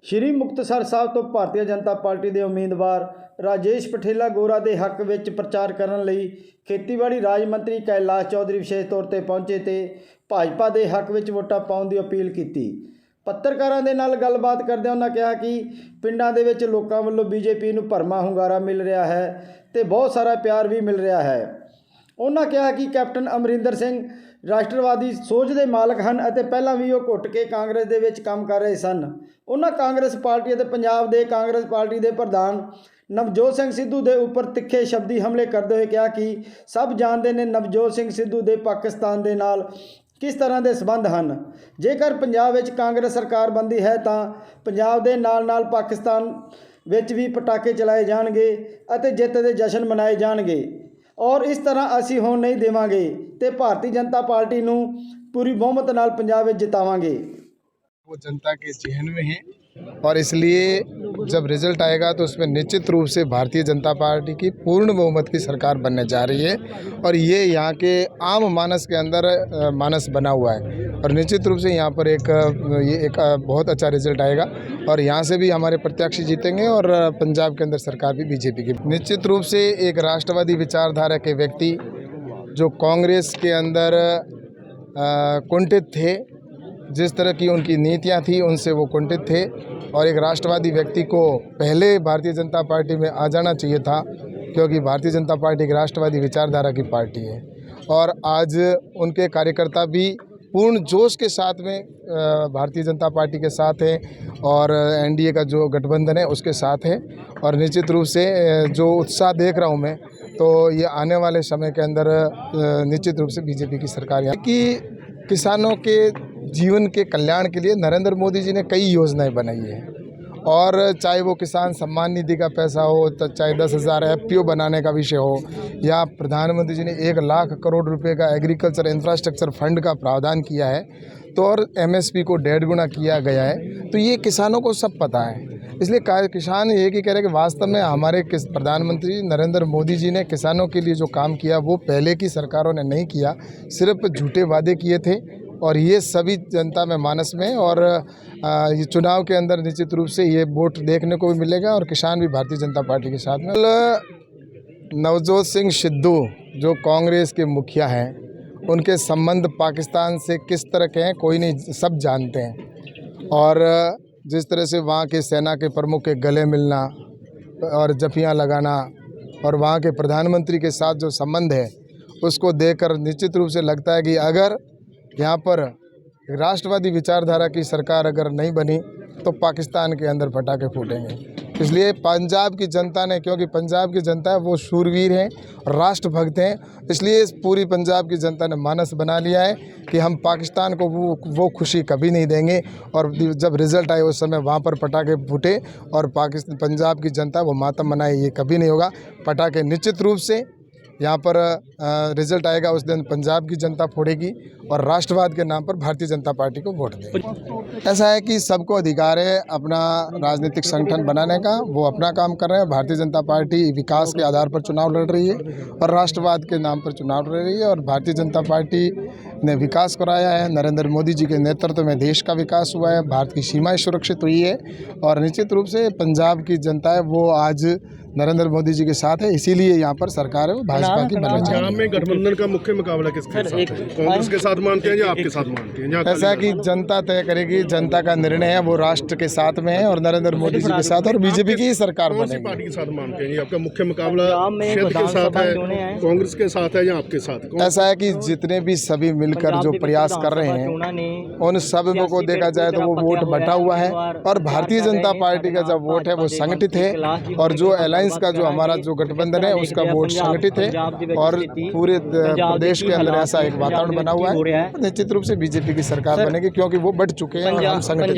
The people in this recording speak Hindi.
ਸ਼੍ਰੀ ਮੁਕਤਸਰ ਸਾਹਿਬ ਤੋਂ ਭਾਰਤੀ ਜਨਤਾ ਪਾਰਟੀ ਦੇ ਉਮੀਦਵਾਰ ਰਾਜੇਸ਼ ਪਠੇਲਾ ਗੋਰਾ ਦੇ ਹੱਕ ਵਿੱਚ ਪ੍ਰਚਾਰ ਕਰਨ ਲਈ ਖੇਤੀਬਾੜੀ ਰਾਜ ਮੰਤਰੀ ਕੈਲਾਸ਼ ਚੌਧਰੀ ਵਿਸ਼ੇਸ਼ ਤੌਰ ਤੇ ਪਹੁੰਚੇ ਤੇ ਭਾਜਪਾ ਦੇ ਹੱਕ ਵਿੱਚ ਵੋਟਾਂ ਪਾਉਣ ਦੀ ਅਪੀਲ ਕੀਤੀ। ਪੱਤਰਕਾਰਾਂ ਦੇ ਨਾਲ ਗੱਲਬਾਤ ਕਰਦਿਆਂ ਉਹਨਾਂ ਕਿਹਾ ਕਿ ਪਿੰਡਾਂ ਦੇ ਵਿੱਚ ਲੋਕਾਂ ਵੱਲੋਂ ਬੀਜੇਪੀ ਨੂੰ ਭਰਮਾ ਹੁੰਗਾਰਾ ਮਿਲ ਰਿਹਾ ਹੈ ਤੇ ਬਹੁਤ ਸਾਰਾ ਪਿਆਰ ਵੀ ਮਿਲ ਰਿਹਾ ਹੈ। ਉਹਨਾਂ ਕਿਹਾ ਕਿ ਕੈਪਟਨ ਅਮਰਿੰਦਰ ਸਿੰਘ ਰਾਸ਼ਟਰਵਾਦੀ ਸੋਚ ਦੇ ਮਾਲਕ ਹਨ ਅਤੇ ਪਹਿਲਾਂ ਵੀ ਉਹ ਘੁੱਟ ਕੇ ਕਾਂਗਰਸ ਦੇ ਵਿੱਚ ਕੰਮ ਕਰ ਰਹੇ ਸਨ। ਉਹਨਾਂ ਕਾਂਗਰਸ ਪਾਰਟੀ ਅਤੇ ਪੰਜਾਬ ਦੇ ਕਾਂਗਰਸ ਪਾਰਟੀ ਦੇ ਪ੍ਰਧਾਨ ਨਵਜੋਤ ਸਿੰਘ ਸਿੱਧੂ ਦੇ ਉੱਪਰ ਤਿੱਖੇ ਸ਼ਬਦੀ ਹਮਲੇ ਕਰਦੇ ਹੋਏ ਕਿਹਾ ਕਿ ਸਭ ਜਾਣਦੇ ਨੇ ਨਵਜੋਤ ਸਿੰਘ ਸਿੱਧੂ ਦੇ ਪਾਕਿਸਤਾਨ ਦੇ ਨਾਲ किस तरह के संबंध हैं। जेकर पंजाब विच कांग्रेस सरकार बनती है तो पंजाब के नाल पाकिस्तान विच भी पटाके चलाए जाएंगे और जित के जश्न मनाए जाएंगे और इस तरह असी होण नहीं देवांगे तो भारतीय जनता पार्टी नूं पूरी बहुमत नाल पंजाब विच जितावांगे। वो जनता के जहन में है और इसलिए जब रिजल्ट आएगा तो उसमें निश्चित रूप से भारतीय जनता पार्टी की पूर्ण बहुमत की सरकार बनने जा रही है और ये यहाँ के आम मानस के अंदर मानस बना हुआ है और निश्चित रूप से यहाँ पर एक बहुत अच्छा रिजल्ट आएगा और यहाँ से भी हमारे प्रत्याशी जीतेंगे और पंजाब के अंदर सरकार भी बीजेपी की। निश्चित रूप से एक राष्ट्रवादी विचारधारा के व्यक्ति जो कांग्रेस के अंदर कुंठित थे, जिस तरह की उनकी नीतियां थी उनसे वो कुंठित थे और एक राष्ट्रवादी व्यक्ति को पहले भारतीय जनता पार्टी में आ जाना चाहिए था क्योंकि भारतीय जनता पार्टी एक राष्ट्रवादी विचारधारा की पार्टी है और आज उनके कार्यकर्ता भी पूर्ण जोश के साथ में भारतीय जनता पार्टी के साथ है और एनडीए का जो गठबंधन है उसके साथ है और निश्चित रूप से जो उत्साह देख रहा हूँ मैं तो ये आने वाले समय के अंदर निश्चित रूप से बीजेपी की सरकार है कि किसानों के जीवन के कल्याण के लिए नरेंद्र मोदी जी ने कई योजनाएं बनाई है और चाहे वो किसान सम्मान निधि का पैसा हो, तो चाहे 10,000 FPO बनाने का विषय हो या प्रधानमंत्री जी ने 1 लाख करोड़ रुपए का एग्रीकल्चर इंफ्रास्ट्रक्चर फंड का प्रावधान किया है तो और MSP को 1.5 गुना किया गया है तो ये किसानों को सब पता है। इसलिए किसान ये कि कह रहे हैं कि वास्तव में हमारे प्रधानमंत्री नरेंद्र मोदी जी ने किसानों के लिए जो काम किया वो पहले की सरकारों ने नहीं किया, सिर्फ झूठे वादे किए थे और ये सभी जनता में मानस में और ये चुनाव के अंदर निश्चित रूप से ये वोट देखने को भी मिलेगा और किसान भी भारतीय जनता पार्टी के साथ में। नवजोत सिंह सिद्धू जो कांग्रेस के मुखिया हैं उनके संबंध पाकिस्तान से किस तरह के हैं कोई नहीं, सब जानते हैं और जिस तरह से वहाँ के सेना के प्रमुख के गले मिलना और जफियाँ लगाना और वहाँ के प्रधानमंत्री के साथ जो संबंध है उसको देखकर निश्चित रूप से लगता है कि अगर यहाँ पर राष्ट्रवादी विचारधारा की सरकार अगर नहीं बनी तो पाकिस्तान के अंदर पटाखे फूटेंगे। इसलिए पंजाब की जनता ने, क्योंकि पंजाब की जनता है वो शूरवीर हैं, राष्ट्रभक्त हैं, इसलिए पूरी पंजाब की जनता ने मानस बना लिया है कि हम पाकिस्तान को वो खुशी कभी नहीं देंगे और जब रिज़ल्ट आए उस समय वहाँ पर पटाखे फूटे और पंजाब की जनता वो मातम मनाए, ये कभी नहीं होगा। पटाखे निश्चित रूप से यहाँ पर रिजल्ट आएगा उस दिन पंजाब की जनता फोड़ेगी और राष्ट्रवाद के नाम पर भारतीय जनता पार्टी को वोट देगी। ऐसा है कि सबको अधिकार है अपना राजनीतिक संगठन बनाने का, वो अपना काम कर रहे हैं। भारतीय जनता पार्टी विकास के आधार पर चुनाव लड़ रही है और राष्ट्रवाद के नाम पर चुनाव लड़ रही है और भारतीय जनता पार्टी ने विकास कराया है। नरेंद्र मोदी जी के नेतृत्व में देश का विकास हुआ है, भारत की सीमाएँ सुरक्षित हुई है और निश्चित रूप से पंजाब की जनता है वो आज नरेंद्र मोदी जी के साथ है, इसीलिए यहाँ पर सरकार है वो भाजपा की बनना चाहिए। पंजाब में गठबंधन का मुख्य मुकाबला किसके साथ है? कांग्रेस के साथ मानते हैं या आपके साथ मानते हैं? ऐसा कि जनता तय करेगी, जनता का निर्णय है, वो राष्ट्र के साथ में है और नरेंद्र मोदी जी के साथ और बीजेपी की ही सरकार बनेगी। पार्टी के साथ मानते हैं? आपका मुख्य मुकाबला क्षेत्र के साथ है, कांग्रेस के साथ है या आपके साथ? ऐसा है कि जितने भी सभी मिलकर जो प्रयास कर रहे हैं उन सब को देखा जाए तो वो वोट बटा हुआ है और भारतीय जनता पार्टी का जब वोट है वो संगठित है और जो अलायंस का जो हमारा जो गठबंधन है उसका वोट संगठित है और पूरे प्रदेश के अंदर ऐसा एक वातावरण बना हुआ है। निश्चित रूप से बीजेपी की सरकार बनेगी क्योंकि वो बढ़ चुके हैं और हम संगठित।